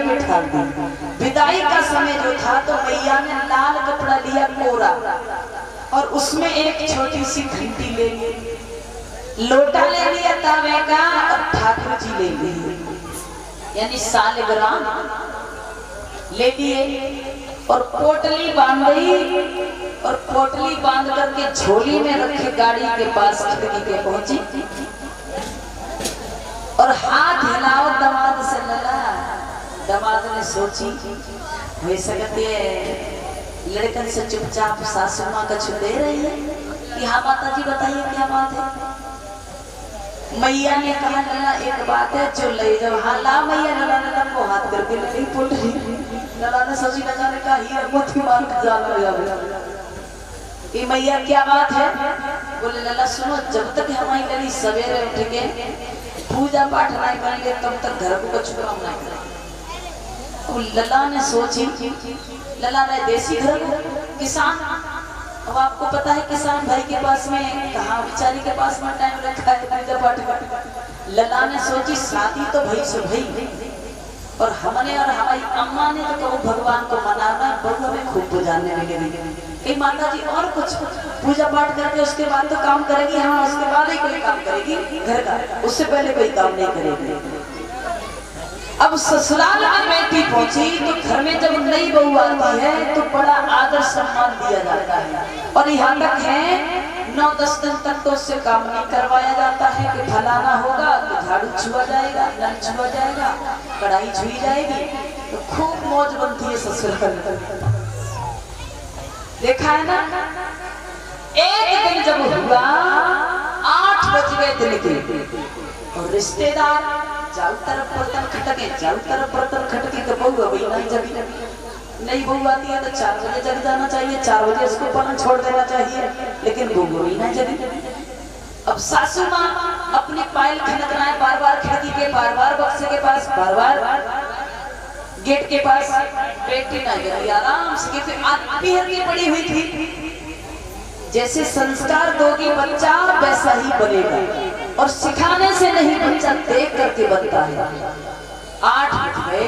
में ठाक दी। विदाई का समय जो था तो मैया ने लाल कपड़ा लिया कोरा और उसमें एक छोटी सी घंटी ले ली, लोटा ले लिया तावे का और ठाकुर जी ले लिए यानी सालग्राम ले लिए और पोटली बांधी और पोटली बांध करके झोली में रखे गाड़ी के पास खिड़की के पहुंची और हाथ हिलाओ दामाद से लगा। दामाद ने सोची वे सकते लड़कन से चुपचाप सासू माँ का छू दे रही है कि हाँ माता जी बताइए क्या बात है। मैया ने कहा लला एक बात है जो ले जाओ। हाँ ला मैया। लला ने को हाथ करके ले पोटली। लला ने सभी लगा ने कहा ही मोती मार के जाना ये मैया क्या बात है। बोले लला सुनो, जब तक हमारी लड़ी सवेरे उठ के पूजा पाठ नहीं करेंगे तब तक घर को कुछ काम नहीं करेंगे। लला ने सोची, लला ने देसी घर किसान, अब आपको पता है किसान भाई के पास में कहाँ बेचारी के पास में टाइम रखा है पूजा पाठ का। लला ने सोची शादी तो भाई से भाई और हमने और हमारी अम्मा ने तो कहो भगवान को मनाना बहू हमें खूब पुजाने मिलेगी। माता जी और कुछ पूजा पाठ करके उसके बाद तो काम करेगी। हाँ उसके बाद ही कोई काम करेगी घर का, उससे पहले कोई काम नहीं करेगी। अब ससुराल में बेटी पहुंची तो घर में जब नई बहू आती है तो बड़ा आदर सम्मान दिया जाता है और यहाँ तक है 9-10 दिन तक तो उससे काम नहीं करवाया जाता है कि फलाना होगा तो झाड़ू छुआ जाएगा, नल छुआ जाएगा, कढ़ाई छुई जाएगी, तो खूब मौज बनती है ससुराल में। देखा है ना। एक दिन जब हुआ 8 बज गए दिन के और रिश्तेदार चारों तरफ बर्तन खटके, चारों तरफ बर्तन खटके तो बहू अभी नहीं जगी। नई बहू आती है तो 4 बजे जग जाना चाहिए, 4 बजे उसको पलंग छोड़ देना चाहिए, लेकिन बहू अभी नहीं जगी। अब सासू माँ अपनी पायल खनक रहा है बार बार खिड़की के, बार बार बक्से के पास, बार बार गेट के पास। बेटी ना गई आराम से क्योंकि आत्मीय की पड़ी हुई थी। जैसे संस्कार दोगी बच्चा वैसा ही बनेगा और सिखाने से नहीं बच्चा देख करके बनता है। 8 बज गए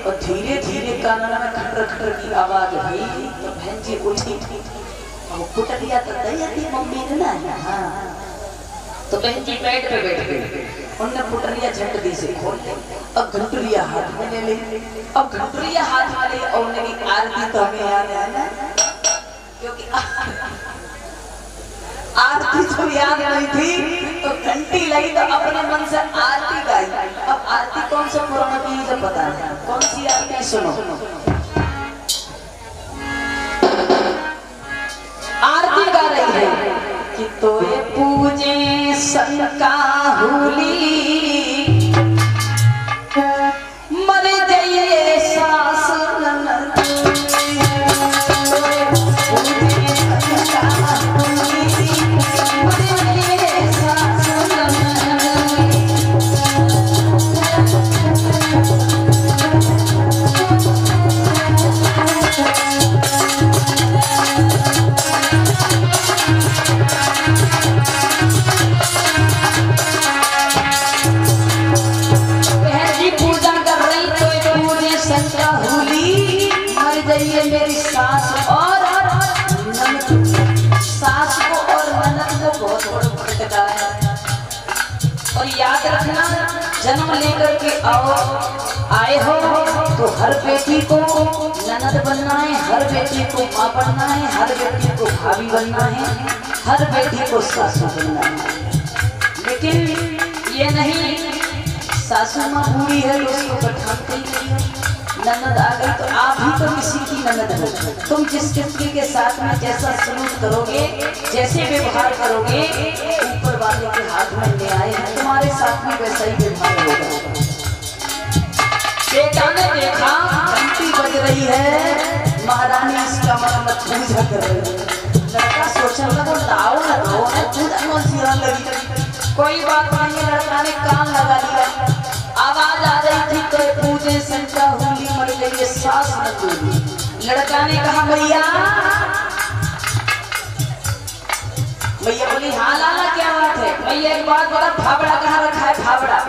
और धीरे धीरे कानों में खटर खटर की आवाज हुई तो बहन जी उठी और कुटलिया तो दई थी मम्मी ने ना। हाँ तो बहन जी बेड पे बैठ गई, उनने पुटरिया झट दी से खोल ली। अब घंटुरिया हाथ में ले ली। अब घंटुरिया हाथ में ले और उन्हें आरती तो हमें याद है ना, क्योंकि आरती तो याद नहीं थी तो घंटी लगी तो अपने मन से आरती गाई। अब आरती कौन सा पुराना की जब पता है कौन सी आरती सुनो। आरती गा रही है कि तोए पूजे संकाहुली मर जाइए सास ननद। मेरी सास और सास को और ननद को बहुत बड़ा खटका है। और याद रखना जन्म लेकर के आए हो तो हर बेटी को ननद बनना है, हर बेटी को माँ बनना है, हर बेटी को भाभी बनना है, हर बेटी को सासू बनना है। लेकिन ये नहीं सासू माँ बूढ़ी है तो उसको बैठाते ही नहीं, ननद आ गई तो आप भी तो किसी की ननद हो। तुम जिस किसी के साथ में जैसा सलूक करोगे, जैसे व्यवहार करोगे, ऊपर वाले के हाथ में न्याय है, तुम्हारे साथ में वैसा ही व्यवहार होगा। बेटा ने देखा घंटी बज रही है, महारानी इसका मत पूजा कर रही है। लड़का सोचा लगा लाओ ना रो है पूजा कौन सी लगी। कोई बात नहीं, लड़का ने कान लगा लिया। आवाज आ रही थी तो पूजे संका होली मर गई सास न दूली। लड़का ने कहा भैया, भैया बोली हाँ लाला क्या बात है। भैया एक बात बोला, फावड़ा कहाँ रखा है? फावड़ा,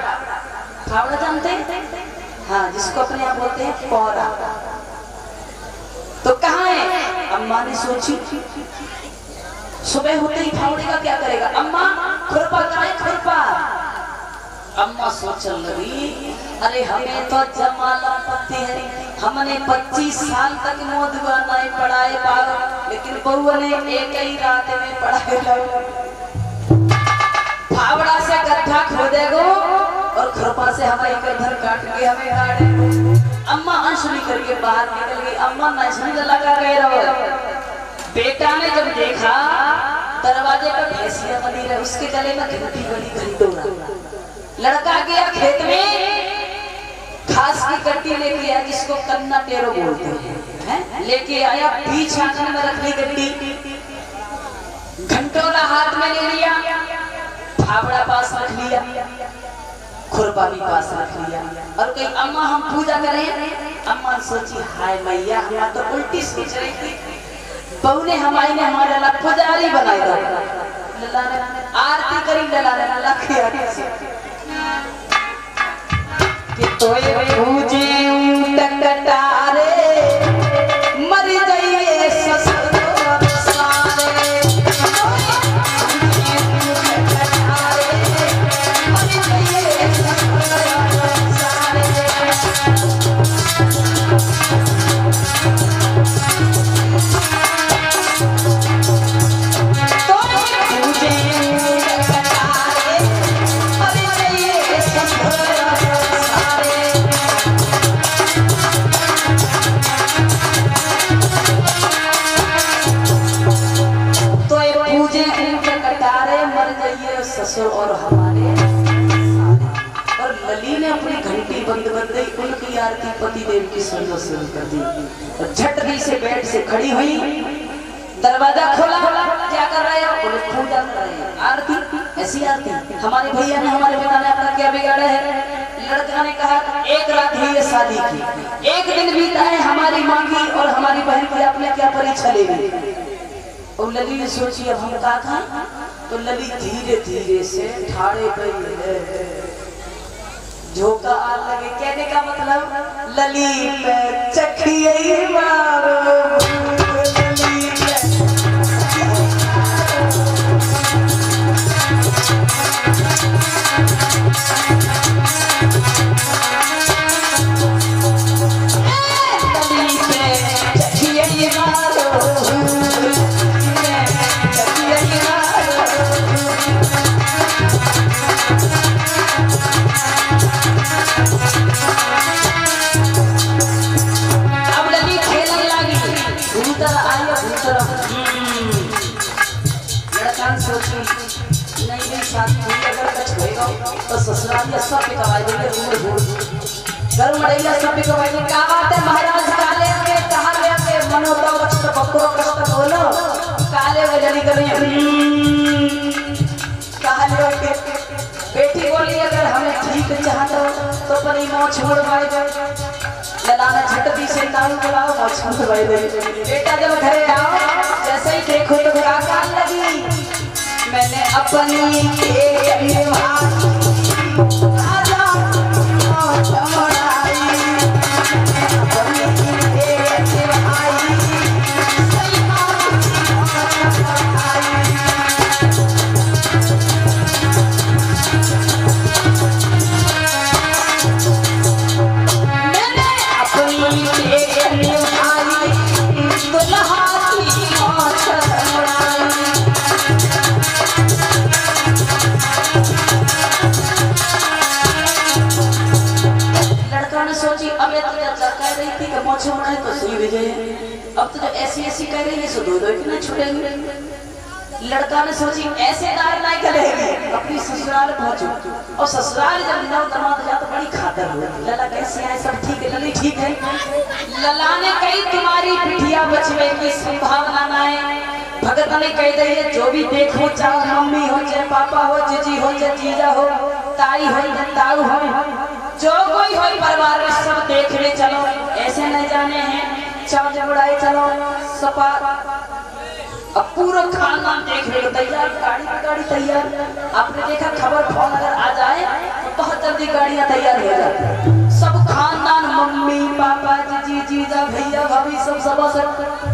फावड़ा जानते हैं? हाँ, जिसको अपने आप बोलते हैं पौरा। तो कहाँ है? अम्मा ने सोची सुबह होते ही फावड़े का क्या करेगा? अम्मा खुरपा करें, खुरपा। अम्मा सोचने लगी, अरे हमें तो जमाला पत्ती है, हमने 25 साल तक मोदुआ नहीं पढ़ाए बाग, लेकिन बउआ ने एक ही रात में पढ़ाए। फावड़ा से गड्ढा खोदेगो और खुरपा से हमारी गर्दन काट के हमें गाड़े। अम्मा अंशुली करके बाहर निकल गई। अम्मा नजर लगा गए रहो। बेटा ने जब देखा दरवाजे पर भैंसिया बनी रहे, उसके गले में घंटी बनी, घंटोरा। लड़का गया खेत में घास की कट्टी लेके आया, जिसको कन्ना टेरो बोलते हैं, लेके आया, बीच आंगन में रख ली गड्डी, घंटोरा हाथ में ले लिया, फावड़ा पास रख लिया, खुरपा भी पास रख लिया, और कही अम्मा हम पूजा करें। अम्मा सोची हाय मैया, हम तो उल्टी सोच रही थी, बहू ने हमारी ने हमारे ला पुजारी बनाई था, लल्ला ने आरती करी, लल्ला ने लखी आरती कि तोए पूजे टकटारे मर जाइए ससुर सारे, ससुर और हमारे और लली ने अपनी घंटी बंद कर दी, उनकी आरती पति देव की सुनना शुरू कर दी, और झटके से बेड से खड़ी हुई, दरवाजा खोला, क्या कर रहे हो? बोले पूजा कर रहे हैं। आरती? ऐसी आरती? हमारे भैया ने हमारे पिता ने अपना क्या बिगाड़ा है? लड़का ने कहा एक रात हुई है शादी की, एक दिन बीता है, हमारी माँ की और हमारी बहन की आपने क्या परीक्षा ले ली। और लली ने सोची अब हम कहा था, तो लली धीरे धीरे से ठाड़े पे झोंका आ लगे। कहने का मतलब लली पे चखिए मारो, लली पे चखिए मारो। तो ससुराल या सब कवाई देंगे, घर मड़ैया सब कवाई देंगे। क्या बात है महाराज, काले के कहा ले के मनोता वक्त बकरो कष्ट बोलो, काले में जड़ी करें काले के बेटी बोली अगर हमें ठीक चाहता तो परी मौत छोड़ पाएगा। ललाना झटती से नाम बुलाओ, मौत छोड़ पाएगा। बेटा जब घरे आओ, जैसे ही देखो तो कान लगी, मैंने अपनी के अब तो जो ऐसी कह रही है सो दो इतना छुटेंगे। लड़का ने सोची ऐसे दार नहीं करेगी, अपनी ससुराल पहुंचो, और ससुराल जब नौ दामाद जा तो बड़ी खातर हुई। लला कैसे आए? सब ठीक है? लली ठीक है? लला ने कही तुम्हारी पिठिया बचवे की संभावना ना है। भगत ने कह दी है जो भी देखो, चाहे मम्मी हो, चाहे पापा हो, जीजी हो, चाहे जीजा हो, ताई हो, ताऊ हो, जो कोई हो परिवार में सब देखने चलो। ऐसे नहीं जाने हैं चाव जबड़ाए चलो सपा, अब पूरा खानदान देखने को तैयार, गाड़ी तैयार। आपने देखा खबर फोन अगर आ जाए तो बहुत जल्दी गाड़ियां तैयार हो जाती, सब खानदान मम्मी पापा जीजी जीजा भैया भाभी सब सब